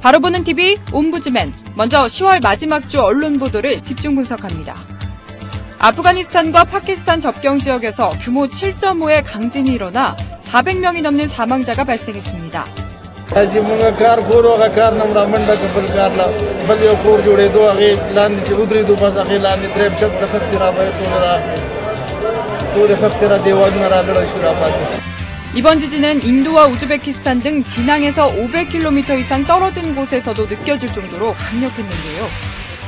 바로 보는 TV 옴부즈맨. 먼저 10월 마지막 주 언론 보도를 집중 분석합니다. 아프가니스탄과 파키스탄 접경 지역에서 규모 7.5의 강진이 일어나 400명이 넘는 사망자가 발생했습니다. 이번 지진은 인도와 우즈베키스탄 등 진앙에서 500km 이상 떨어진 곳에서도 느껴질 정도로 강력했는데요.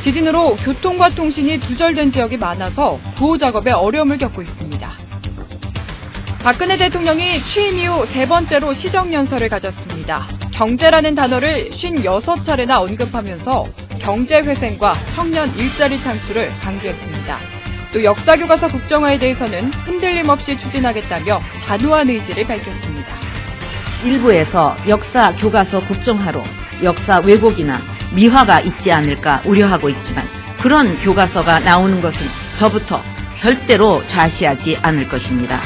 지진으로 교통과 통신이 두절된 지역이 많아서 구호 작업에 어려움을 겪고 있습니다. 박근혜 대통령이 취임 이후 세 번째로 시정연설을 가졌습니다. 경제라는 단어를 56차례나 언급하면서 경제회생과 청년 일자리 창출을 강조했습니다. 또 역사교과서 국정화에 대해서는 흔들림 없이 추진하겠다며 단호한 의지를 밝혔습니다. 일부에서 역사교과서 국정화로 역사 왜곡이나 미화가 있지 않을까 우려하고 있지만 그런 교과서가 나오는 것은 저부터 절대로 좌시하지 않을 것입니다.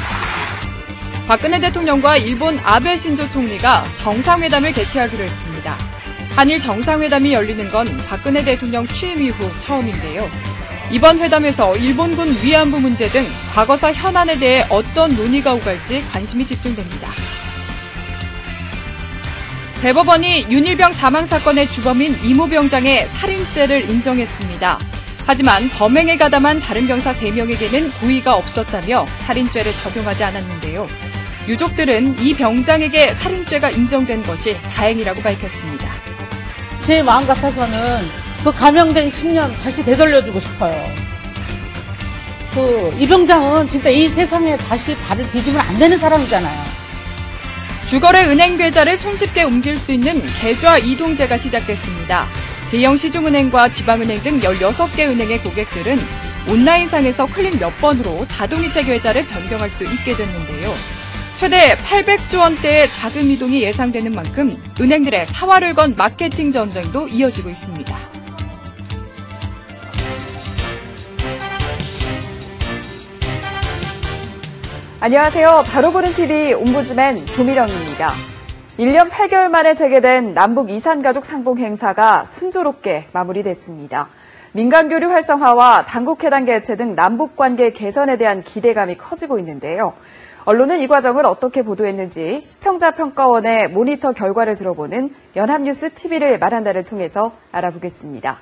박근혜 대통령과 일본 아베 신조 총리가 정상회담을 개최하기로 했습니다. 한일 정상회담이 열리는 건 박근혜 대통령 취임 이후 처음인데요. 이번 회담에서 일본군 위안부 문제 등 과거사 현안에 대해 어떤 논의가 오갈지 관심이 집중됩니다. 대법원이 윤일병 사망 사건의 주범인 이모 병장의 살인죄를 인정했습니다. 하지만 범행에 가담한 다른 병사 3명에게는 고의가 없었다며 살인죄를 적용하지 않았는데요. 유족들은 이 병장에게 살인죄가 인정된 것이 다행이라고 밝혔습니다. 제 마음 같아서는 그 감형된 10년 다시 되돌려주고 싶어요. 이 병장은 진짜 이 세상에 다시 발을 디디면 안 되는 사람이잖아요. 주거래 은행 계좌를 손쉽게 옮길 수 있는 계좌 이동제가 시작됐습니다. 대형 시중은행과 지방은행 등 16개 은행의 고객들은 온라인상에서 클릭 몇 번으로 자동이체 계좌를 변경할 수 있게 됐는데요. 최대 800조 원대의 자금 이동이 예상되는 만큼 은행들의 사활을 건 마케팅 전쟁도 이어지고 있습니다. 안녕하세요. 바로 보는 TV 옴부즈맨 조미령입니다. 1년 8개월 만에 재개된 남북 이산가족 상봉 행사가 순조롭게 마무리됐습니다. 민간교류 활성화와 당국회담 개최 등 남북관계 개선에 대한 기대감이 커지고 있는데요. 언론은 이 과정을 어떻게 보도했는지 시청자 평가원의 모니터 결과를 들어보는 연합뉴스 TV를 말한다를 통해서 알아보겠습니다.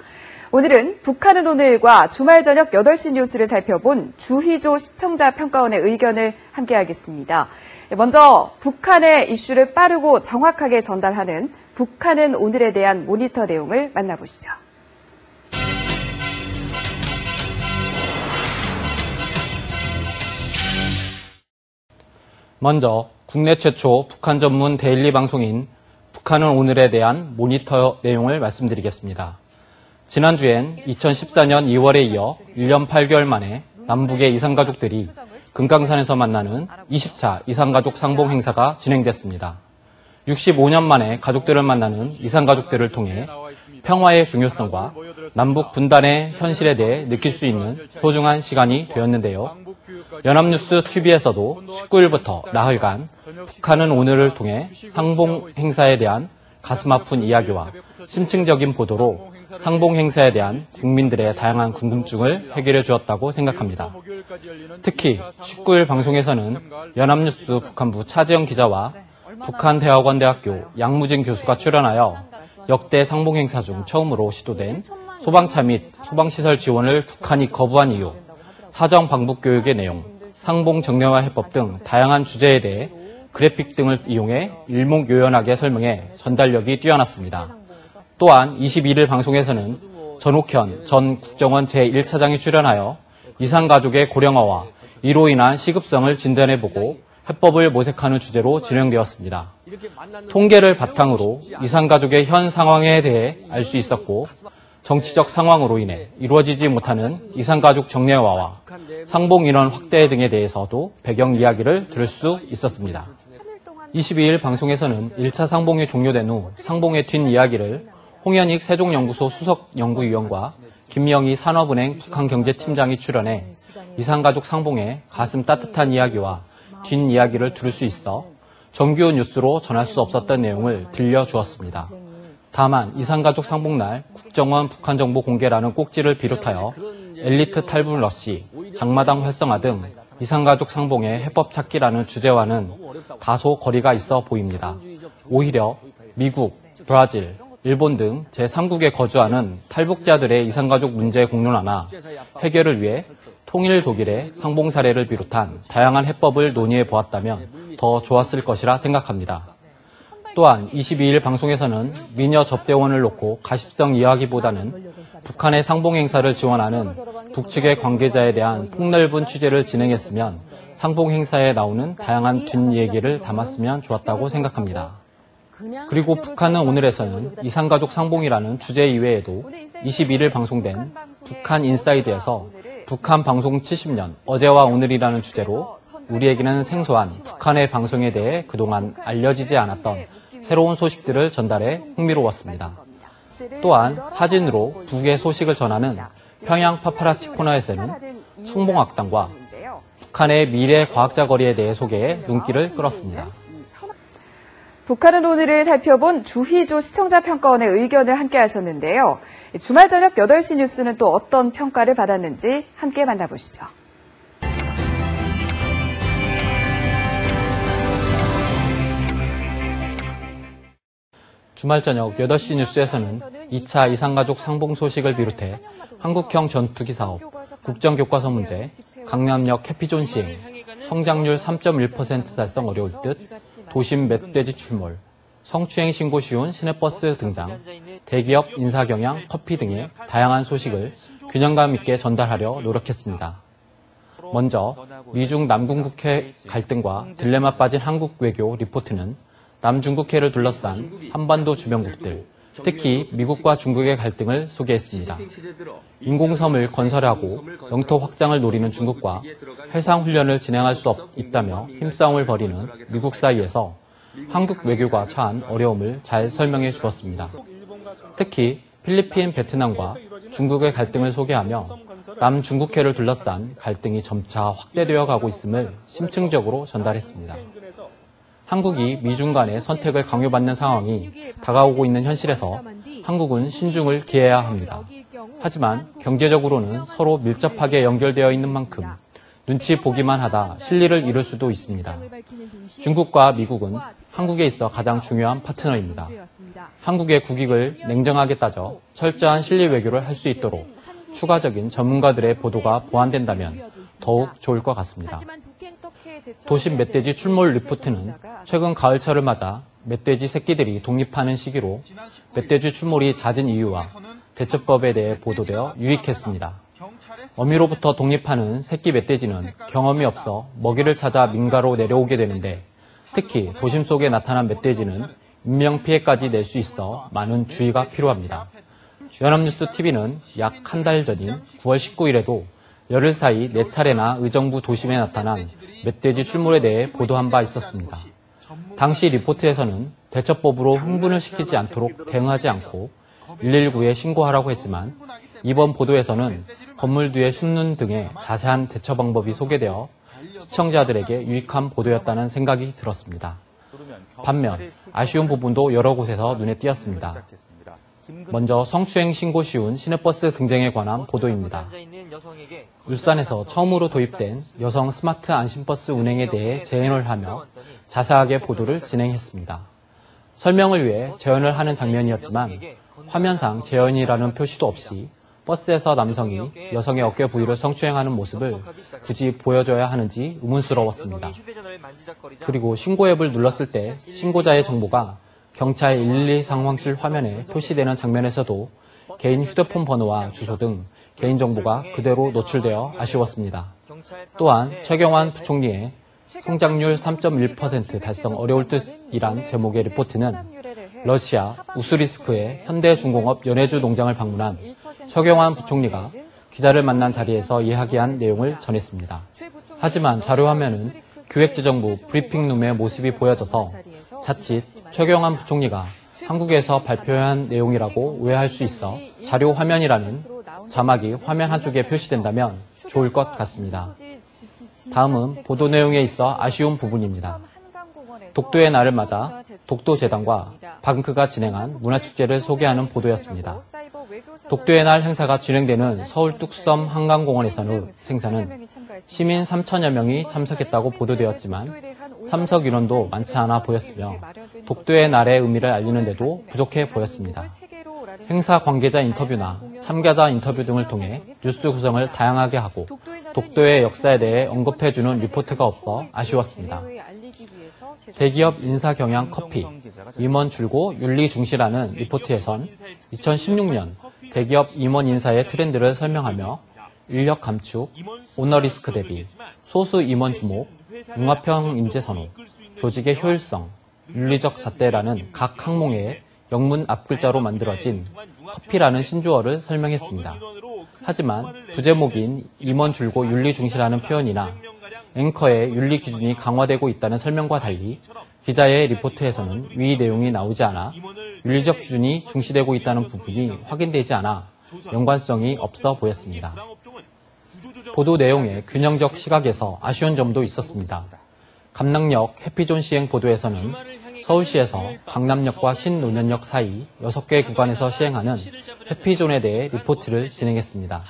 오늘은 북한은 오늘과 주말 저녁 8시 뉴스를 살펴본 주희조 시청자 평가원의 의견을 함께하겠습니다. 먼저 북한의 이슈를 빠르고 정확하게 전달하는 북한은 오늘에 대한 모니터 내용을 만나보시죠. 먼저 국내 최초 북한 전문 데일리 방송인 북한은 오늘에 대한 모니터 내용을 말씀드리겠습니다. 지난주엔 2014년 2월에 이어 1년 8개월 만에 남북의 이산가족들이 금강산에서 만나는 20차 이산가족 상봉 행사가 진행됐습니다. 65년 만에 가족들을 만나는 이산가족들을 통해 평화의 중요성과 남북 분단의 현실에 대해 느낄 수 있는 소중한 시간이 되었는데요. 연합뉴스 TV에서도 19일부터 나흘간 북한은 오늘을 통해 상봉 행사에 대한 가슴 아픈 이야기와 심층적인 보도로 상봉 행사에 대한 국민들의 다양한 궁금증을 해결해 주었다고 생각합니다. 특히 19일 방송에서는 연합뉴스 북한부 차재영 기자와 북한대학원대학교 양무진 교수가 출연하여 역대 상봉 행사 중 처음으로 시도된 소방차 및 소방시설 지원을 북한이 거부한 이유, 사정 방북 교육의 내용, 상봉 정례화 해법 등 다양한 주제에 대해 그래픽 등을 이용해 일목요연하게 설명해 전달력이 뛰어났습니다. 또한 21일 방송에서는 전옥현 전 국정원 제1차장이 출연하여 이산가족의 고령화와 이로 인한 시급성을 진단해보고 해법을 모색하는 주제로 진행되었습니다. 통계를 바탕으로 이산가족의 현 상황에 대해 알 수 있었고 정치적 상황으로 인해 이루어지지 못하는 이산가족 정례화와 상봉 인원 확대 등에 대해서도 배경 이야기를 들을 수 있었습니다. 22일 방송에서는 1차 상봉이 종료된 후 상봉의 뒷이야기를 홍현익 세종연구소 수석연구위원과 김명희 산업은행 북한경제팀장이 출연해 이산가족 상봉의 가슴 따뜻한 이야기와 뒷이야기를 들을 수 있어 정규 뉴스로 전할 수 없었던 내용을 들려주었습니다. 다만 이산가족 상봉날 국정원 북한정보 공개라는 꼭지를 비롯하여 엘리트 탈북 러시, 장마당 활성화 등 이산가족 상봉의 해법 찾기라는 주제와는 다소 거리가 있어 보입니다. 오히려 미국, 브라질, 일본 등 제3국에 거주하는 탈북자들의 이산가족 문제 공론화나 해결을 위해 통일 독일의 상봉 사례를 비롯한 다양한 해법을 논의해 보았다면 더 좋았을 것이라 생각합니다. 또한 22일 방송에서는 미녀 접대원을 놓고 가십성 이야기보다는 북한의 상봉 행사를 지원하는 북측의 관계자에 대한 폭넓은 취재를 진행했으면 상봉 행사에 나오는 다양한 뒷얘기를 담았으면 좋았다고 생각합니다. 그리고 북한은 오늘에서는 이산가족 상봉이라는 주제 이외에도 21일 방송된 북한 인사이드에서 북한 방송 70년 어제와 오늘이라는 주제로 우리에게는 생소한 북한의 방송에 대해 그동안 알려지지 않았던 새로운 소식들을 전달해 흥미로웠습니다. 또한 사진으로 북의 소식을 전하는 평양 파파라치 코너에서는 청봉악당과 북한의 미래 과학자 거리에 대해 소개해 눈길을 끌었습니다. 북한은 오늘을 살펴본 주희조 시청자 평가원의 의견을 함께 하셨는데요. 주말 저녁 8시 뉴스는 또 어떤 평가를 받았는지 함께 만나보시죠. 주말 저녁 8시 뉴스에서는 2차 이산가족 상봉 소식을 비롯해 한국형 전투기 사업, 국정교과서 문제, 강남역 해피존 시행, 성장률 3.1% 달성 어려울 듯, 도심 멧돼지 출몰, 성추행 신고 쉬운 시내버스 등장, 대기업 인사 경향 커피 등의 다양한 소식을 균형감 있게 전달하려 노력했습니다. 먼저 미중 남중국해 갈등과 딜레마 빠진 한국 외교 리포트는 남중국해를 둘러싼 한반도 주변국들, 특히 미국과 중국의 갈등을 소개했습니다. 인공섬을 건설하고 영토 확장을 노리는 중국과 해상훈련을 진행할 수 있다며 힘싸움을 벌이는 미국 사이에서 한국 외교가 처한 어려움을 잘 설명해 주었습니다. 특히 필리핀, 베트남과 중국의 갈등을 소개하며 남중국해를 둘러싼 갈등이 점차 확대되어 가고 있음을 심층적으로 전달했습니다. 한국이 미중 간의 선택을 강요받는 상황이 다가오고 있는 현실에서 한국은 신중을 기해야 합니다. 하지만 경제적으로는 서로 밀접하게 연결되어 있는 만큼 눈치 보기만 하다 실리를 잃을 수도 있습니다. 중국과 미국은 한국에 있어 가장 중요한 파트너입니다. 한국의 국익을 냉정하게 따져 철저한 실리 외교를 할 수 있도록 추가적인 전문가들의 보도가 보완된다면 더욱 좋을 것 같습니다. 도심 멧돼지 출몰 리포트는 최근 가을철을 맞아 멧돼지 새끼들이 독립하는 시기로 멧돼지 출몰이 잦은 이유와 대처법에 대해 보도되어 유익했습니다. 어미로부터 독립하는 새끼 멧돼지는 경험이 없어 먹이를 찾아 민가로 내려오게 되는데 특히 도심 속에 나타난 멧돼지는 인명피해까지 낼 수 있어 많은 주의가 필요합니다. 연합뉴스 TV는 약 한 달 전인 9월 19일에도 열흘 사이 4차례나 의정부 도심에 나타난 멧돼지 출몰에 대해 보도한 바 있었습니다. 당시 리포트에서는 대처법으로 흥분을 시키지 않도록 대응하지 않고 119에 신고하라고 했지만 이번 보도에서는 건물 뒤에 숨는 등의 자세한 대처 방법이 소개되어 시청자들에게 유익한 보도였다는 생각이 들었습니다. 반면 아쉬운 부분도 여러 곳에서 눈에 띄었습니다. 먼저 성추행 신고 쉬운 시내버스 등장에 관한 보도입니다. 울산에서 처음으로 도입된 여성 스마트 안심버스 운행에 대해 재연을 하며 자세하게 보도를 진행했습니다. 설명을 위해 재연을 하는 장면이었지만 화면상 재연이라는 표시도 없이 버스에서 남성이 여성의 어깨 부위를 성추행하는 모습을 굳이 보여줘야 하는지 의문스러웠습니다. 그리고 신고 앱을 눌렀을 때 신고자의 정보가 경찰 112 상황실 화면에 표시되는 장면에서도 개인 휴대폰 번호와 주소 등 개인정보가 그대로 노출되어 아쉬웠습니다. 또한 최경환 부총리의 성장률 3.1% 달성 어려울 듯이란 제목의 리포트는 러시아 우스리스크의 현대중공업 연해주 농장을 방문한 최경환 부총리가 기자를 만난 자리에서 이야기한 내용을 전했습니다. 하지만 자료화면은 기획재정부 브리핑룸의 모습이 보여져서 자칫 최경환 부총리가 한국에서 발표한 내용이라고 오해할 수 있어 자료 화면이라는 자막이 화면 한쪽에 표시된다면 좋을 것 같습니다. 다음은 보도 내용에 있어 아쉬운 부분입니다. 독도의 날을 맞아 독도재단과 방크가 진행한 문화축제를 소개하는 보도였습니다. 독도의 날 행사가 진행되는 서울 뚝섬 한강공원에서는 행사는 시민 3천여 명이 참석했다고 보도되었지만 참석 인원도 많지 않아 보였으며 독도의 날의 의미를 알리는데도 부족해 보였습니다. 행사 관계자 인터뷰나 참가자 인터뷰 등을 통해 뉴스 구성을 다양하게 하고 독도의 역사에 대해 언급해주는 리포트가 없어 아쉬웠습니다. 대기업 인사 경향 커피, 임원 줄고 윤리 중시라는 리포트에선 2016년 대기업 임원 인사의 트렌드를 설명하며 인력 감축, 오너 리스크 대비, 소수 임원 주목, 융합형 인재 선호, 조직의 효율성, 윤리적 잣대라는 각 항목의 영문 앞글자로 만들어진 커피라는 신조어를 설명했습니다. 하지만 부제목인 임원 줄고 윤리 중시라는 표현이나 앵커의 윤리 기준이 강화되고 있다는 설명과 달리 기자의 리포트에서는 위 내용이 나오지 않아 윤리적 기준이 중시되고 있다는 부분이 확인되지 않아 연관성이 없어 보였습니다. 보도 내용의 균형적 시각에서 아쉬운 점도 있었습니다. 감락역 해피존 시행 보도에서는 서울시에서 강남역과 신논현역 사이 6개 구간에서 시행하는 해피존에 대해 리포트를 진행했습니다.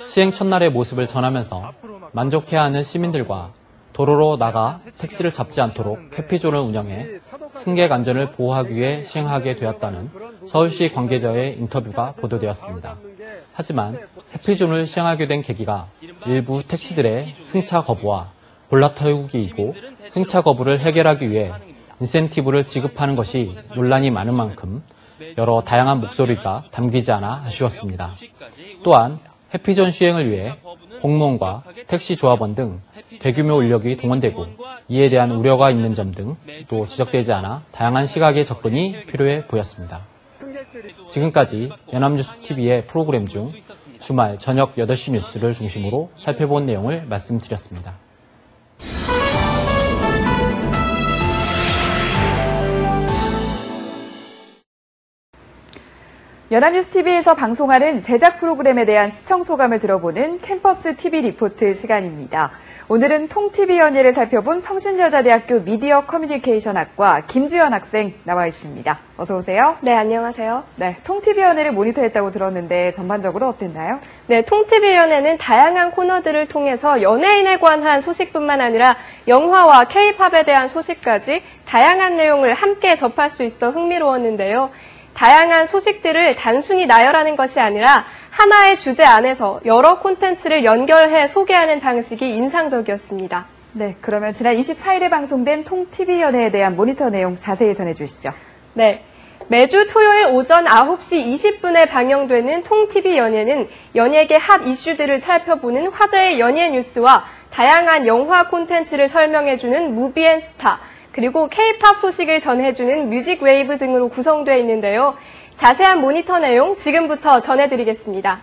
시행 첫날의 모습을 전하면서 만족해하는 시민들과 도로로 나가 택시를 잡지 않도록 해피존을 운영해 승객 안전을 보호하기 위해 시행하게 되었다는 서울시 관계자의 인터뷰가 보도되었습니다. 하지만 해피존을 시행하게 된 계기가 일부 택시들의 승차 거부와 볼라 태우기이고 승차 거부를 해결하기 위해 인센티브를 지급하는 것이 논란이 많은 만큼 여러 다양한 목소리가 담기지 않아 아쉬웠습니다. 또한 해피존 시행을 위해 공무원과 택시 조합원 등 대규모 인력이 동원되고 이에 대한 우려가 있는 점 등도 지적되지 않아 다양한 시각의 접근이 필요해 보였습니다. 지금까지 연합뉴스TV의 프로그램 중 주말 저녁 8시 뉴스를 중심으로 살펴본 내용을 말씀드렸습니다. 연합뉴스TV에서 방송하는 제작 프로그램에 대한 시청 소감을 들어보는 캠퍼스 TV 리포트 시간입니다. 오늘은 통TV 연예를 살펴본 성신여자대학교 미디어 커뮤니케이션학과 김주연 학생 나와 있습니다. 어서 오세요. 네, 안녕하세요. 네, 통TV 연예를 모니터했다고 들었는데 전반적으로 어땠나요? 네, 통TV 연예는 다양한 코너들을 통해서 연예인에 관한 소식뿐만 아니라 영화와 K-팝에 대한 소식까지 다양한 내용을 함께 접할 수 있어 흥미로웠는데요. 다양한 소식들을 단순히 나열하는 것이 아니라 하나의 주제 안에서 여러 콘텐츠를 연결해 소개하는 방식이 인상적이었습니다. 네, 그러면 지난 24일에 방송된 통TV 연예에 대한 모니터 내용 자세히 전해주시죠. 네, 매주 토요일 오전 9시 20분에 방영되는 통TV 연예는 연예계 핫 이슈들을 살펴보는 화제의 연예 뉴스와 다양한 영화 콘텐츠를 설명해주는 무비앤스타, 그리고 K-팝 소식을 전해주는 뮤직 웨이브 등으로 구성되어 있는데요. 자세한 모니터 내용 지금부터 전해드리겠습니다.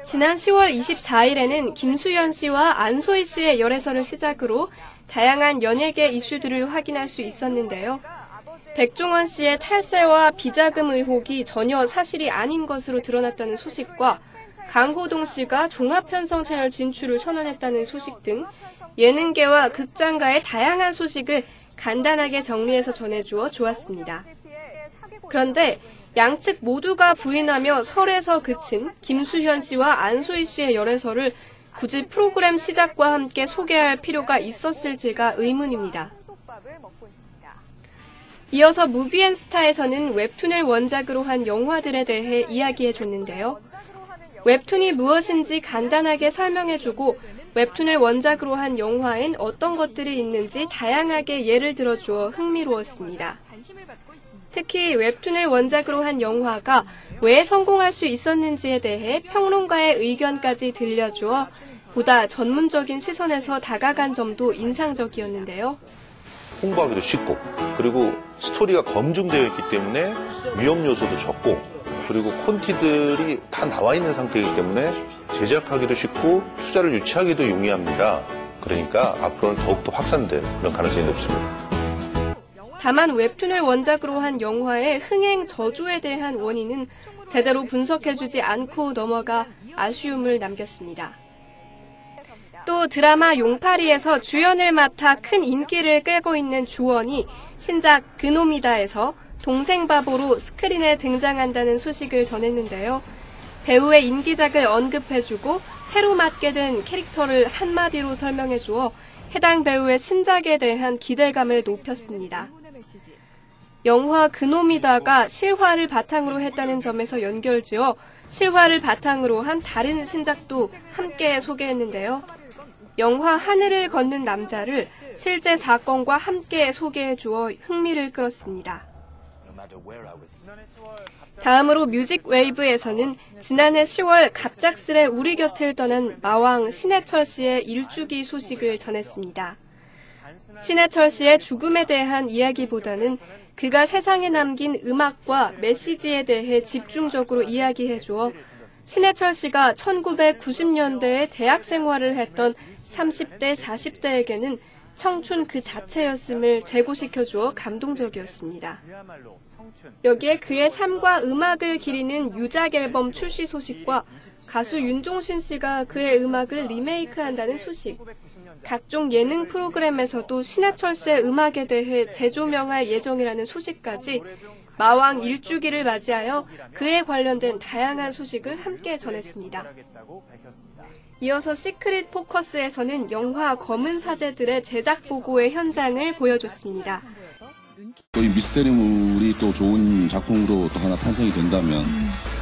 지난 10월 24일에는 김수현 씨와 안소희 씨의 열애설을 시작으로 다양한 연예계 이슈들을 확인할 수 있었는데요. 백종원 씨의 탈세와 비자금 의혹이 전혀 사실이 아닌 것으로 드러났다는 소식과 강호동 씨가 종합편성 채널 진출을 선언했다는 소식 등 예능계와 극장가의 다양한 소식을 간단하게 정리해서 전해주어 좋았습니다. 그런데 양측 모두가 부인하며 설에서 그친 김수현 씨와 안소희 씨의 열애설을 굳이 프로그램 시작과 함께 소개할 필요가 있었을지가 의문입니다. 이어서 무비앤스타에서는 웹툰을 원작으로 한 영화들에 대해 이야기해줬는데요. 웹툰이 무엇인지 간단하게 설명해주고 웹툰을 원작으로 한 영화엔 어떤 것들이 있는지 다양하게 예를 들어주어 흥미로웠습니다. 특히 웹툰을 원작으로 한 영화가 왜 성공할 수 있었는지에 대해 평론가의 의견까지 들려주어 보다 전문적인 시선에서 다가간 점도 인상적이었는데요. 홍보하기도 쉽고 그리고 스토리가 검증되어 있기 때문에 위험 요소도 적고 그리고 콘티들이 다 나와 있는 상태이기 때문에 제작하기도 쉽고 투자를 유치하기도 용이합니다. 그러니까 앞으로는 더욱더 확산될 그런 가능성이 높습니다. 다만 웹툰을 원작으로 한 영화의 흥행 저조에 대한 원인은 제대로 분석해주지 않고 넘어가 아쉬움을 남겼습니다. 또 드라마 용파리에서 주연을 맡아 큰 인기를 끌고 있는 주원이 신작 그놈이다에서 동생 바보로 스크린에 등장한다는 소식을 전했는데요. 배우의 인기작을 언급해주고 새로 맡게 된 캐릭터를 한마디로 설명해주어 해당 배우의 신작에 대한 기대감을 높였습니다. 영화 그놈이다가 실화를 바탕으로 했다는 점에서 연결지어 실화를 바탕으로 한 다른 신작도 함께 소개했는데요. 영화 하늘을 걷는 남자를 실제 사건과 함께 소개해주어 흥미를 끌었습니다. 다음으로 뮤직 웨이브에서는 지난해 10월 갑작스레 우리 곁을 떠난 마왕 신해철 씨의 일주기 소식을 전했습니다. 신해철 씨의 죽음에 대한 이야기보다는 그가 세상에 남긴 음악과 메시지에 대해 집중적으로 이야기해주어 신해철 씨가 1990년대에 대학 생활을 했던 30대, 40대에게는 청춘 그 자체였음을 재고시켜주어 감동적이었습니다. 여기에 그의 삶과 음악을 기리는 유작 앨범 출시 소식과 가수 윤종신 씨가 그의 음악을 리메이크한다는 소식, 각종 예능 프로그램에서도 신해철 씨의 음악에 대해 재조명할 예정이라는 소식까지 마왕 일주기를 맞이하여 그에 관련된 다양한 소식을 함께 전했습니다. 이어서 시크릿 포커스에서는 영화 검은 사제들의 제작 보고의 현장을 보여줬습니다. 이 미스테리물이 또 좋은 작품으로 또 하나 탄생이 된다면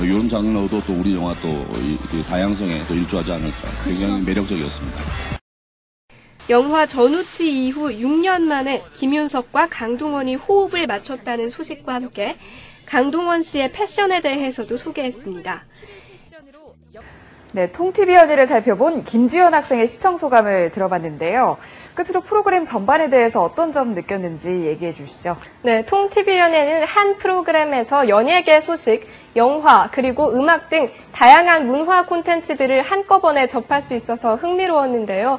이런 장르도 또 우리 영화 또 다양성에 또 일조하지 않을까. 굉장히 매력적이었습니다. 영화 전우치 이후 6년 만에 김윤석과 강동원이 호흡을 맞췄다는 소식과 함께 강동원 씨의 패션에 대해서도 소개했습니다. 네, 통TV 연예를 살펴본 김주연 학생의 시청 소감을 들어봤는데요. 끝으로 프로그램 전반에 대해서 어떤 점 느꼈는지 얘기해 주시죠. 네, 통TV 연예는 한 프로그램에서 연예계 소식, 영화, 그리고 음악 등 다양한 문화 콘텐츠들을 한꺼번에 접할 수 있어서 흥미로웠는데요.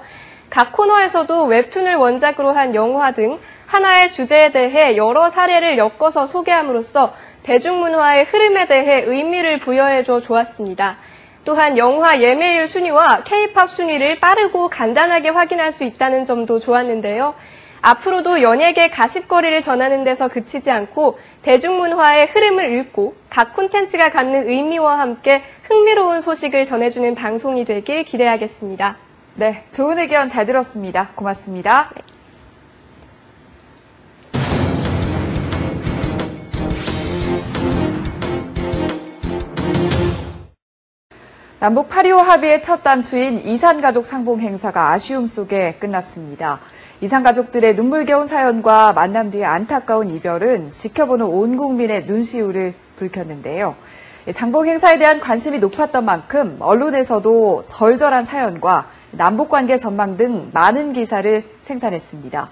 각 코너에서도 웹툰을 원작으로 한 영화 등 하나의 주제에 대해 여러 사례를 엮어서 소개함으로써 대중문화의 흐름에 대해 의미를 부여해줘 좋았습니다. 또한 영화 예매율 순위와 K-팝 순위를 빠르고 간단하게 확인할 수 있다는 점도 좋았는데요. 앞으로도 연예계 가십거리를 전하는 데서 그치지 않고 대중문화의 흐름을 읽고 각 콘텐츠가 갖는 의미와 함께 흥미로운 소식을 전해주는 방송이 되길 기대하겠습니다. 네, 좋은 의견 잘 들었습니다. 고맙습니다. 남북 8.25 합의의 첫 단추인 이산가족 상봉 행사가 아쉬움 속에 끝났습니다. 이산가족들의 눈물겨운 사연과 만남 뒤의 안타까운 이별은 지켜보는 온 국민의 눈시울을 붉혔는데요. 상봉 행사에 대한 관심이 높았던 만큼 언론에서도 절절한 사연과 남북관계 전망 등 많은 기사를 생산했습니다.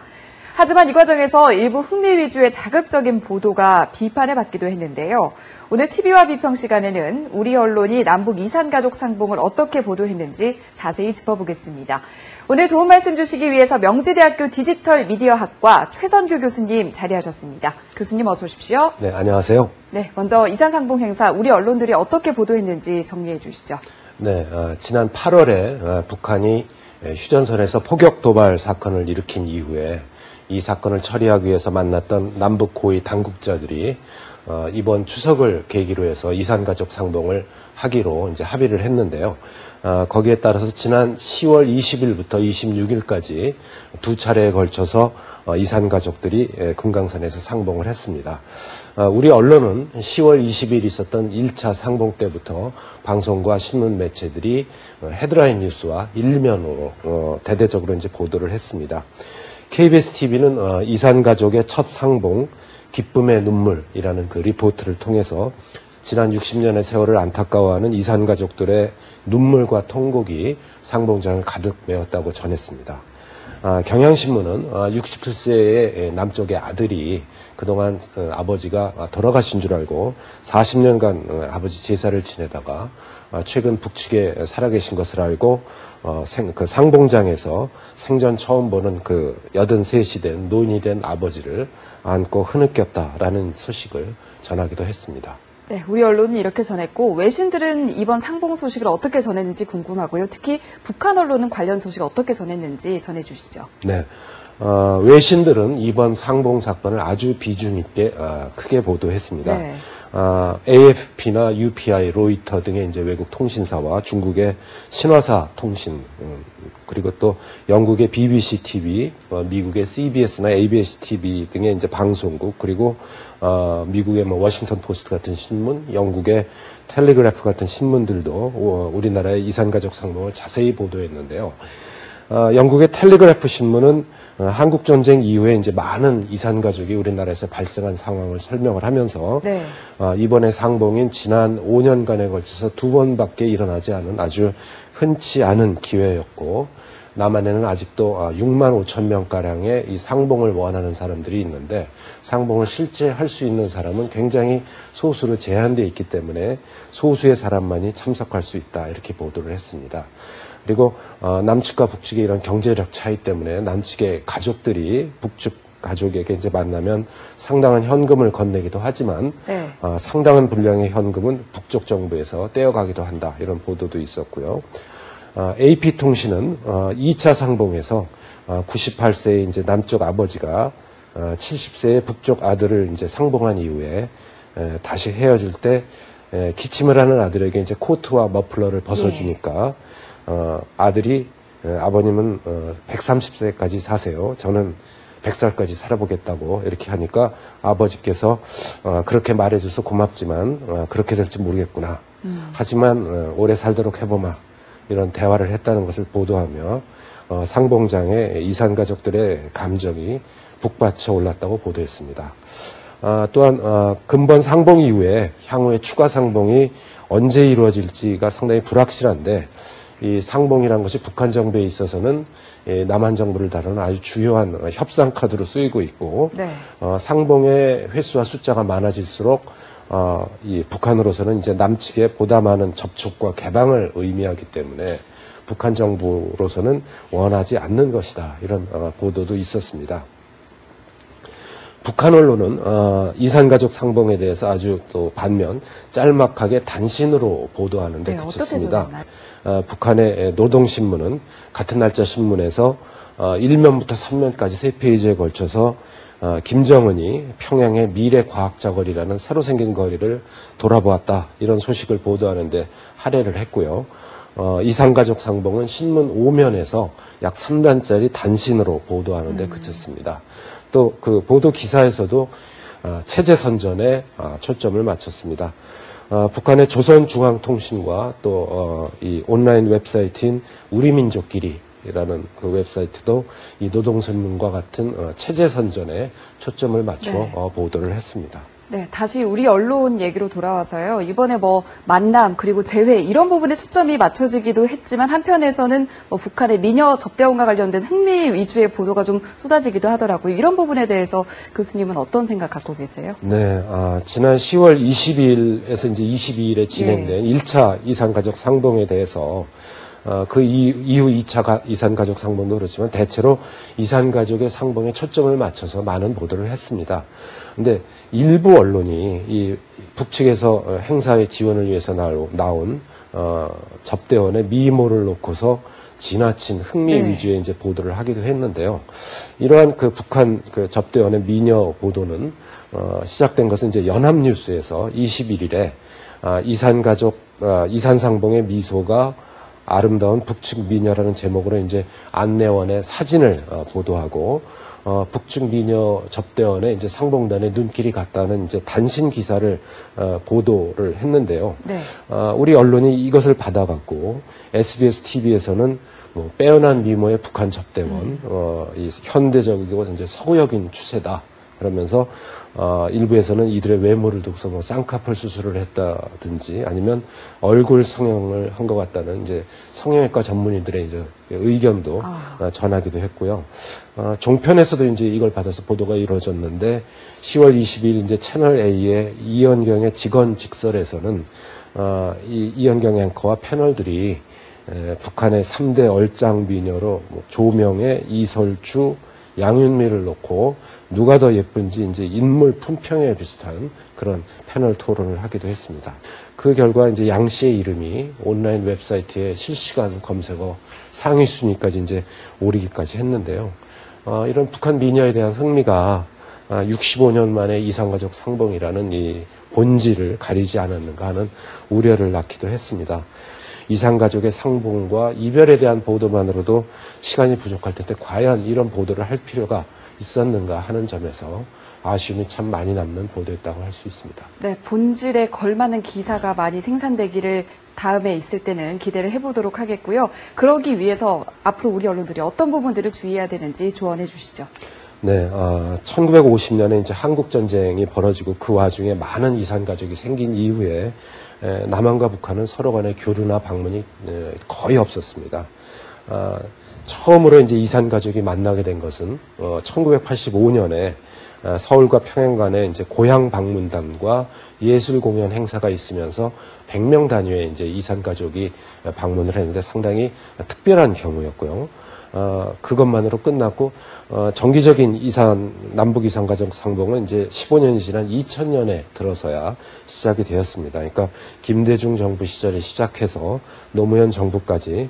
하지만 이 과정에서 일부 흥미 위주의 자극적인 보도가 비판을 받기도 했는데요. 오늘 TV와 비평 시간에는 우리 언론이 남북 이산가족 상봉을 어떻게 보도했는지 자세히 짚어보겠습니다. 오늘 도움 말씀 주시기 위해서 명지대학교 디지털 미디어학과 최선규 교수님 자리하셨습니다. 교수님 어서 오십시오. 네, 안녕하세요. 네, 먼저 이산상봉 행사 우리 언론들이 어떻게 보도했는지 정리해 주시죠. 네, 지난 8월에 북한이 휴전선에서 포격 도발 사건을 일으킨 이후에 이 사건을 처리하기 위해서 만났던 남북 고위 당국자들이 이번 추석을 계기로 해서 이산가족 상봉을 하기로 이제 합의를 했는데요. 거기에 따라서 지난 10월 20일부터 26일까지 두 차례에 걸쳐서 이산가족들이 금강산에서 상봉을 했습니다. 우리 언론은 10월 20일 있었던 1차 상봉 때부터 방송과 신문 매체들이 헤드라인 뉴스와 일면으로 대대적으로 이제 보도를 했습니다. KBS TV는 이산가족의 첫 상봉, 기쁨의 눈물이라는 그 리포트를 통해서 지난 60년의 세월을 안타까워하는 이산가족들의 눈물과 통곡이 상봉장을 가득 메웠다고 전했습니다. 경향신문은 67세의 남쪽의 아들이 그동안 아버지가 돌아가신 줄 알고 40년간 아버지 제사를 지내다가 최근 북측에 살아계신 것을 알고 그 상봉장에서 생전 처음 보는 그 83이 된 노인이 된 아버지를 안고 흐느꼈다라는 소식을 전하기도 했습니다. 네, 우리 언론은 이렇게 전했고 외신들은 이번 상봉 소식을 어떻게 전했는지 궁금하고요. 특히 북한 언론은 관련 소식 어떻게 전했는지 전해주시죠. 네. 외신들은 이번 상봉 사건을 아주 비중 있게 크게 보도했습니다. 네. AFP나 UPI, 로이터 등의 이제 외국 통신사와 중국의 신화사 통신, 그리고 또 영국의 BBC TV, 미국의 CBS나 ABS TV 등의 이제 방송국, 그리고 미국의 뭐 워싱턴 포스트 같은 신문, 영국의 텔레그래프 같은 신문들도 우리나라의 이산가족 상봉을 자세히 보도했는데요. 영국의 텔레그래프 신문은 한국 전쟁 이후에 이제 많은 이산 가족이 우리나라에서 발생한 상황을 설명을 하면서 네. 이번에 상봉인 지난 5년간에 걸쳐서 2번밖에 일어나지 않은 아주 흔치 않은 기회였고, 남한에는 아직도 6만 5천 명가량의 이 상봉을 원하는 사람들이 있는데, 상봉을 실제 할 수 있는 사람은 굉장히 소수로 제한되어 있기 때문에 소수의 사람만이 참석할 수 있다, 이렇게 보도를 했습니다. 그리고 남측과 북측의 이런 경제력 차이 때문에 남측의 가족들이 북측 가족에게 이제 만나면 상당한 현금을 건네기도 하지만 네. 상당한 분량의 현금은 북쪽 정부에서 떼어가기도 한다, 이런 보도도 있었고요. AP통신은 2차 상봉에서 98세의 이제 남쪽 아버지가 70세의 북쪽 아들을 이제 상봉한 이후에 다시 헤어질 때 기침을 하는 아들에게 이제 코트와 머플러를 벗어주니까 아들이 아버님은 130세까지 사세요. 저는 100살까지 살아보겠다고 이렇게 하니까 아버지께서 그렇게 말해줘서 고맙지만 그렇게 될지 모르겠구나. 하지만 오래 살도록 해보마. 이런 대화를 했다는 것을 보도하며 상봉장의 이산 가족들의 감정이 북받쳐 올랐다고 보도했습니다. 또한 근본 상봉 이후에 향후에 추가 상봉이 언제 이루어질지가 상당히 불확실한데, 이 상봉이라는 것이 북한 정부에 있어서는 남한 정부를 다루는 아주 주요한 협상 카드로 쓰이고 있고, 네. 상봉의 횟수와 숫자가 많아질수록 이 북한으로서는 이제 남측에 보다 많은 접촉과 개방을 의미하기 때문에 북한 정부로서는 원하지 않는 것이다, 이런 보도도 있었습니다. 북한 언론은 이산가족 상봉에 대해서 아주 또 반면 짤막하게 단신으로 보도하는데 네, 그쳤습니다. 북한의 노동신문은 같은 날짜 신문에서 1면부터 3면까지 3페이지에 걸쳐서 김정은이 평양의 미래과학자거리라는 새로 생긴 거리를 돌아보았다, 이런 소식을 보도하는데 할애를 했고요. 이산가족 상봉은 신문 5면에서 약 3단짜리 단신으로 보도하는데 그쳤습니다. 또 그 보도 기사에서도 체제 선전에 초점을 맞췄습니다. 북한의 조선중앙통신과 또 이 온라인 웹사이트인 우리민족끼리라는 그 웹사이트도 이 노동신문과 같은 체제 선전에 초점을 맞춰 네. 보도를 했습니다. 네, 다시 우리 언론 얘기로 돌아와서요. 이번에 뭐 만남 그리고 재회 이런 부분에 초점이 맞춰지기도 했지만 한편에서는 뭐 북한의 미녀 접대원과 관련된 흥미 위주의 보도가 좀 쏟아지기도 하더라고요. 이런 부분에 대해서 교수님은 어떤 생각 갖고 계세요? 네, 지난 10월 20일에서 이제 22일에 진행된 1차 이산가족 상봉에 대해서 그 이후 2차 이산가족 상봉도 그렇지만 대체로 이산가족의 상봉에 초점을 맞춰서 많은 보도를 했습니다. 근데 일부 언론이 이 북측에서 행사의 지원을 위해서 나온 접대원의 미모를 놓고서 지나친 흥미 위주의 이제 보도를 하기도 했는데요. 이러한 그 북한 그 접대원의 미녀 보도는 시작된 것은 이제 연합뉴스에서 21일에 이산상봉의 미소가 아름다운 북측 미녀라는 제목으로 이제 안내원의 사진을 보도하고 북측 미녀 접대원의 이제 상봉단의 눈길이 갔다는 이제 단신 기사를 보도를 했는데요. 네. 우리 언론이 이것을 받아갖고 SBS TV에서는 뭐 빼어난 미모의 북한 접대원, 이 현대적이고 이제 서구적인 추세다. 그러면서 일부에서는 이들의 외모를 두고서 뭐 쌍꺼풀 수술을 했다든지 아니면 얼굴 성형을 한 것 같다는 이제 성형외과 전문의들의 이제 의견도 전하기도 했고요. 종편에서도 이제 이걸 받아서 보도가 이루어졌는데 10월 20일 이제 채널 A의 이현경의 직원 직설에서는 이현경 앵커와 패널들이 북한의 3대 얼짱 미녀로 뭐 조명애, 이설주, 양윤미를 놓고 누가 더 예쁜지 이제 인물 품평에 비슷한 그런 패널 토론을 하기도 했습니다. 그 결과 이제 양 씨의 이름이 온라인 웹사이트에 실시간 검색어 상위 순위까지 이제 오르기까지 했는데요. 이런 북한 미녀에 대한 흥미가 65년 만에 이산가족 상봉이라는 이 본질을 가리지 않았는가 하는 우려를 낳기도 했습니다. 이산가족의 상봉과 이별에 대한 보도만으로도 시간이 부족할 텐데 과연 이런 보도를 할 필요가 있었는가 하는 점에서 아쉬움이 참 많이 남는 보도였다고 할 수 있습니다. 네, 본질에 걸맞는 기사가 많이 생산되기를 다음에 있을 때는 기대를 해보도록 하겠고요. 그러기 위해서 앞으로 우리 언론들이 어떤 부분들을 주의해야 되는지 조언해 주시죠. 네, 1950년에 이제 한국 전쟁이 벌어지고 그 와중에 많은 이산가족이 생긴 이후에 남한과 북한은 서로 간의 교류나 방문이 거의 없었습니다. 처음으로 이제 이산가족이 만나게 된 것은 1985년에 서울과 평양 간에 이제 고향 방문단과 예술 공연 행사가 있으면서 100명 단위의 이제 이산가족이 방문을 했는데 상당히 특별한 경우였고요. 그것만으로 끝났고 정기적인 남북 이산가족 상봉은 이제 15년이 지난 2000년에 들어서야 시작이 되었습니다. 그러니까 김대중 정부 시절에 시작해서 노무현 정부까지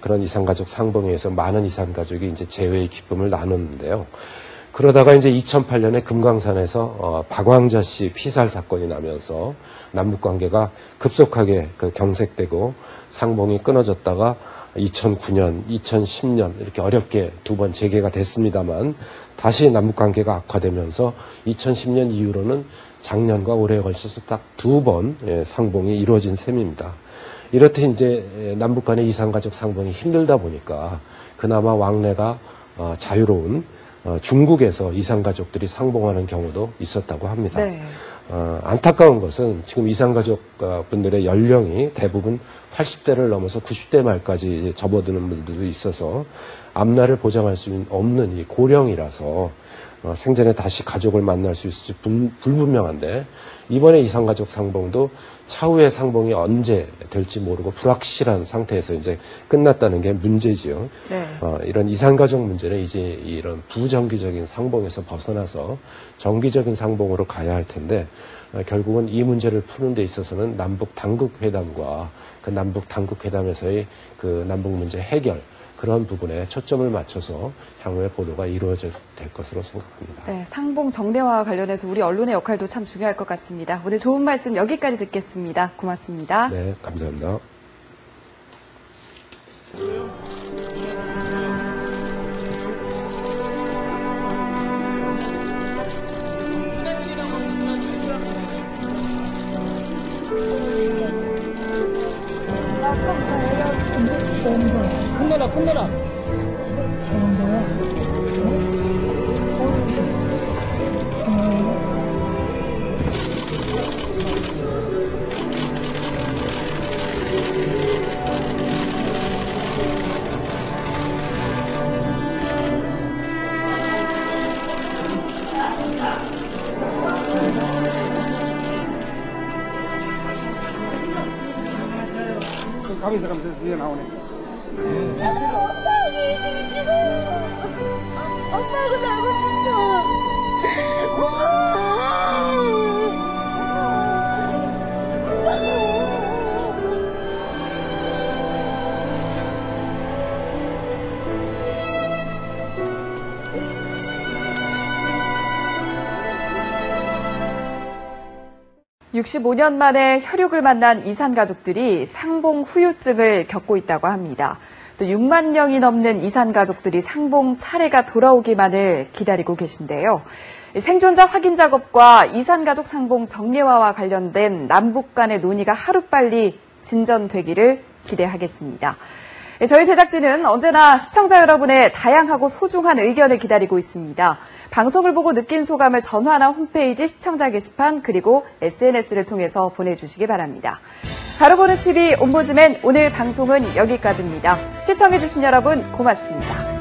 그런 이산가족 상봉에 의해서 많은 이산가족이 이제 재회의 기쁨을 나눴는데요. 그러다가 이제 2008년에 금강산에서 박광자 씨 피살 사건이 나면서 남북 관계가 급속하게 경색되고 상봉이 끊어졌다가 2009년, 2010년 이렇게 어렵게 두 번 재개가 됐습니다만 다시 남북 관계가 악화되면서 2010년 이후로는 작년과 올해에 걸쳐서 딱 두 번 상봉이 이루어진 셈입니다. 이렇듯 이제 남북 간의 이산가족 상봉이 힘들다 보니까 그나마 왕래가 자유로운 중국에서 이산가족들이 상봉하는 경우도 있었다고 합니다. 네. 안타까운 것은 지금 이산가족 분들의 연령이 대부분 80대를 넘어서 90대 말까지 접어드는 분들도 있어서 앞날을 보장할 수 없는 이 고령이라서 생전에 다시 가족을 만날 수 있을지 불분명한데 이번에 이산가족 상봉도 차후의 상봉이 언제 될지 모르고 불확실한 상태에서 이제 끝났다는 게 문제지요. 네. 이런 이산가족 문제는 이제 이런 부정기적인 상봉에서 벗어나서 정기적인 상봉으로 가야 할 텐데 결국은 이 문제를 푸는 데 있어서는 남북 당국회담과 그 남북 당국회담에서의 그 남북 문제 해결 그런 부분에 초점을 맞춰서 향후에 보도가 이루어져야 될 것으로 생각합니다. 네, 상봉 정례화와 관련해서 우리 언론의 역할도 참 중요할 것 같습니다. 오늘 좋은 말씀 여기까지 듣겠습니다. 고맙습니다. 네, 감사합니다. 큰일아. 가면서 뒤에 나오네. 엄마하고 살고 싶어. (65년) 만에 혈육을 만난 이산가족들이 상봉 후유증을 겪고 있다고 합니다. 또 6만 명이 넘는 이산가족들이 상봉 차례가 돌아오기만을 기다리고 계신데요. 생존자 확인 작업과 이산가족 상봉 정례화와 관련된 남북 간의 논의가 하루빨리 진전되기를 기대하겠습니다. 저희 제작진은 언제나 시청자 여러분의 다양하고 소중한 의견을 기다리고 있습니다. 방송을 보고 느낀 소감을 전화나 홈페이지 시청자 게시판 그리고 SNS를 통해서 보내주시기 바랍니다. 바로 보는 TV 옴부즈맨 오늘 방송은 여기까지입니다. 시청해주신 여러분 고맙습니다.